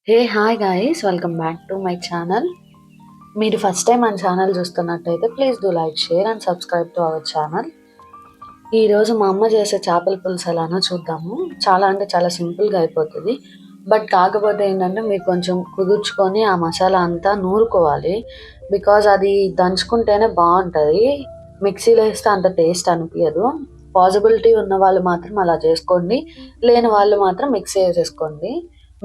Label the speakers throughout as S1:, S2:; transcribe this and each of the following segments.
S1: Hey hi guys, welcome back to my channel. మీరు first time మన channel చూస్తున్నట్టయితే please do like, share and subscribe to our channel. ఈరోజు మా అమ్మ చేసే చేపల పులుసు ఎలానో చూద్దాము. చాలా అంటే చాలా సింపుల్గా అయిపోతుంది. బట్ కాకపోతే ఏంటంటే మీరు కొంచెం కుదుర్చుకొని ఆ మసాలా అంతా నూరుకోవాలి. బికాజ్ అది దంచుకుంటేనే బాగుంటుంది. మిక్సీలో వేస్తే అంత టేస్ట్ అనిపించదు. పాసిబిలిటీ ఉన్న వాళ్ళు మాత్రం అలా చేసుకోండి, లేని వాళ్ళు మాత్రం మిక్సీ వేసేసుకోండి.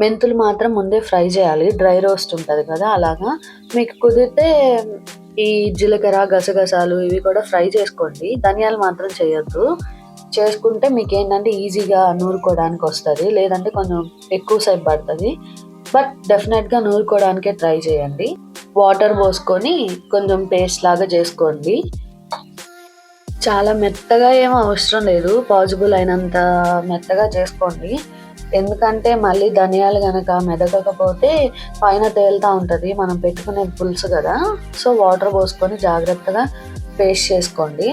S1: మెంతులు మాత్రం ముందే ఫ్రై చేయాలి, డ్రై రోస్ట్ ఉంటుంది కదా అలాగా. మీకు కుదిరితే ఈ జీలకర్ర, గసగసాలు ఇవి కూడా ఫ్రై చేసుకోండి. ధనియాలు మాత్రం చేయొద్దు. చేసుకుంటే మీకు ఏంటంటే ఈజీగా నూరుకోవడానికి వస్తుంది, లేదంటే కొంచెం ఎక్కువ సేపు పడుతుంది. బట్ డెఫినెట్గా నూరుకోవడానికే ట్రై చేయండి. వాటర్ పోసుకొని కొంచెం పేస్ట్ లాగా చేసుకోండి. చాలా మెత్తగా ఏం అవసరం లేదు, పాసిబుల్ అయినంత మెత్తగా చేసుకోండి. ఎందుకంటే మళ్ళీ ధనియాలు గనక మెదగకపోతే పైన తేలుతూ ఉంటుంది, మనం పెట్టుకునే పులుసు కదా. సో వాటర్ పోసుకొని జాగ్రత్తగా పేస్ట్ చేసుకోండి.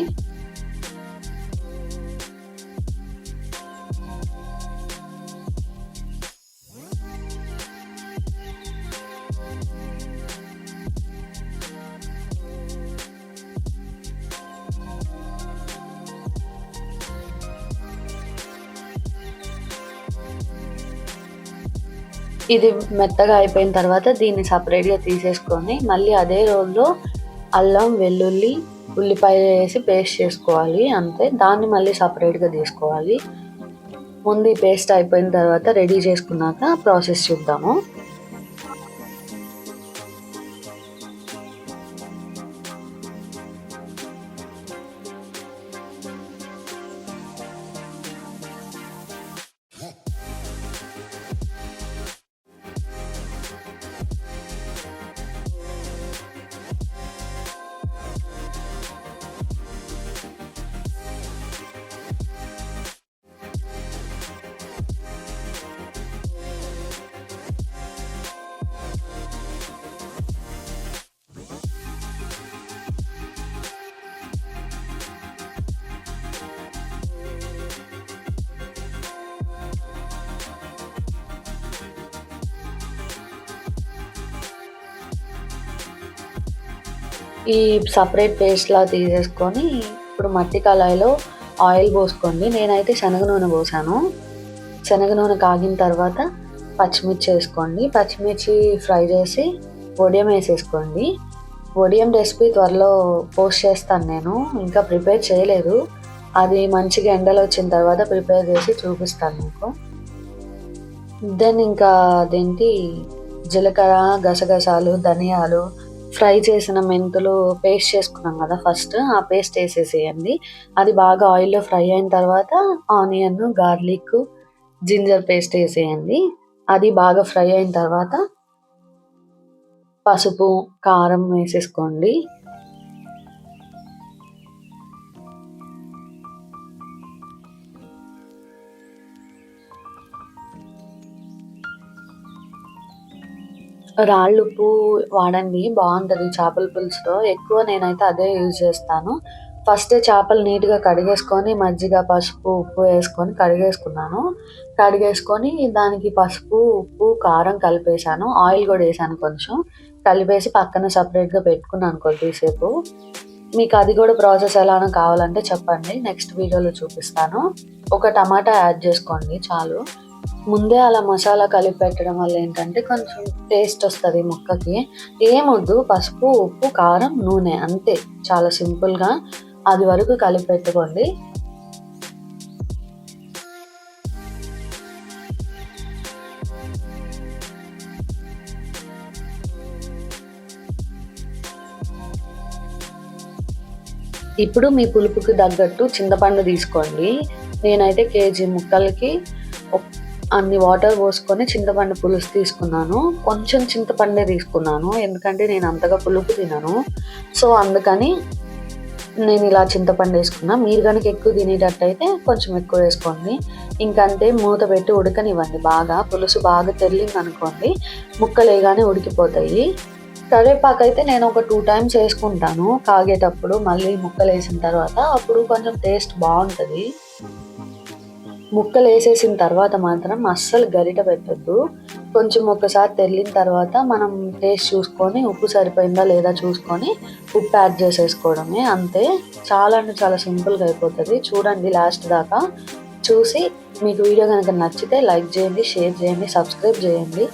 S1: ఇది మెత్తగా అయిపోయిన తర్వాత దీన్ని సపరేట్గా తీసేసుకొని మళ్ళీ అదే రోల్లో అల్లం, వెల్లుల్లి, ఉల్లిపాయ వేసి పేస్ట్ చేసుకోవాలి. అంతే, దాన్ని మళ్ళీ సపరేట్గా తీసుకోవాలి. ముందు ఈ పేస్ట్ అయిపోయిన తర్వాత రెడీ చేసుకున్నాక ప్రాసెస్ చూద్దాము. ఈ సపరేట్ పేస్ట్లా తీసేసుకొని ఇప్పుడు మట్టి కళాయిలో ఆయిల్ పోసుకోండి. నేనైతే శనగ నూనె పోసాను. శనగ నూనె కాగిన తర్వాత పచ్చిమిర్చి వేసుకోండి. పచ్చిమిర్చి ఫ్రై చేసి వడియం వేసేసుకోండి. వడియం రెసిపీ త్వరలో పోస్ట్ చేస్తాను, నేను ఇంకా ప్రిపేర్ చేయలేదు. అది మంచిగా ఎండలో వచ్చిన తర్వాత ప్రిపేర్ చేసి చూపిస్తాను మీకు. దెన్ ఇంకా అదేంటి, జీలకర్ర, గసగసాలు, ధనియాలు, ఫ్రై చేసిన మెంతులు పేస్ట్ చేసుకున్నాం కదా, ఫస్ట్ ఆ పేస్ట్ వేసేసేయండి. అది బాగా ఆయిల్లో ఫ్రై అయిన తర్వాత ఆనియన్, గార్లిక్, జింజర్ పేస్ట్ వేసేయండి. అది బాగా ఫ్రై అయిన తర్వాత పసుపు, కారం వేసేసుకోండి. రాళ్ళుప్పు వాడండి, బాగుంటుంది చేపల పులుసులో. ఎక్కువ నేనైతే అదే యూజ్ చేస్తాను. ఫస్ట్ చేపలు నీట్గా కడిగేసుకొని మజ్జిగ, పసుపు, ఉప్పు వేసుకొని కడిగేసుకున్నాను. కడిగేసుకొని దానికి పసుపు, ఉప్పు, కారం కలిపేసాను. ఆయిల్ కూడా వేసాను కొంచెం. కలిపేసి పక్కన సపరేట్గా పెట్టుకున్నాను కొద్దిసేపు. మీకు అది కూడా ప్రాసెస్ ఎలానో కావాలంటే చెప్పండి, నెక్స్ట్ వీడియోలో చూపిస్తాను. ఒక టమాటా యాడ్ చేసుకోండి చాలు. ముందే అలా మసాలా కలిపి పెట్టడం వల్ల ఏంటంటే కొంచెం టేస్ట్ వస్తుంది ముక్కకి. ఏమొద్దు, పసుపు, ఉప్పు, కారం, నూనె, అంతే. చాలా సింపుల్గా అది వరకు కలిపి పెట్టుకోండి. ఇప్పుడు మీ పులుపుకి తగ్గట్టు చింతపండు తీసుకోండి. నేనైతే కేజీ ముక్కలకి అన్ని వాటర్ పోసుకొని చింతపండు పులుసు తీసుకున్నాను. కొంచెం చింతపండే తీసుకున్నాను, ఎందుకంటే నేను అంతగా పులుపు తినను. సో అందుకని నేను ఇలా చింతపండు వేసుకున్నా. మీరు కనుక ఎక్కువ తినేటట్టయితే కొంచెం ఎక్కువ వేసుకోండి. ఇంకంతే, మూత పెట్టి ఉడకనివ్వండి. బాగా పులుసు బాగా తెల్లింది అనుకోండి, ముక్కలు వేయగానే ఉడికిపోతాయి. కరివేపాకు అయితే నేను ఒక 2 టైమ్స్ వేసుకుంటాను కాగేటప్పుడు, మళ్ళీ ముక్కలు వేసిన తర్వాత. అప్పుడు కొంచెం టేస్ట్ బాగుంటుంది. ముక్కలు వేసేసిన తర్వాత మాత్రం అస్సలు గరిట పెట్టద్దు. కొంచెం ఒక్కసారి తెరిలిన తర్వాత మనం టేస్ట్ చూసుకొని ఉప్పు సరిపోయిందా లేదా చూసుకొని ఉప్పు యాడ్ చేసేసుకోవడమే, అంతే. చాలా అంటే చాలా సింపుల్గా అయిపోతుంది. చూడండి లాస్ట్ దాకా చూసి మీకు వీడియో కనుక నచ్చితే లైక్ చేయండి, షేర్ చేయండి, సబ్స్క్రైబ్ చేయండి.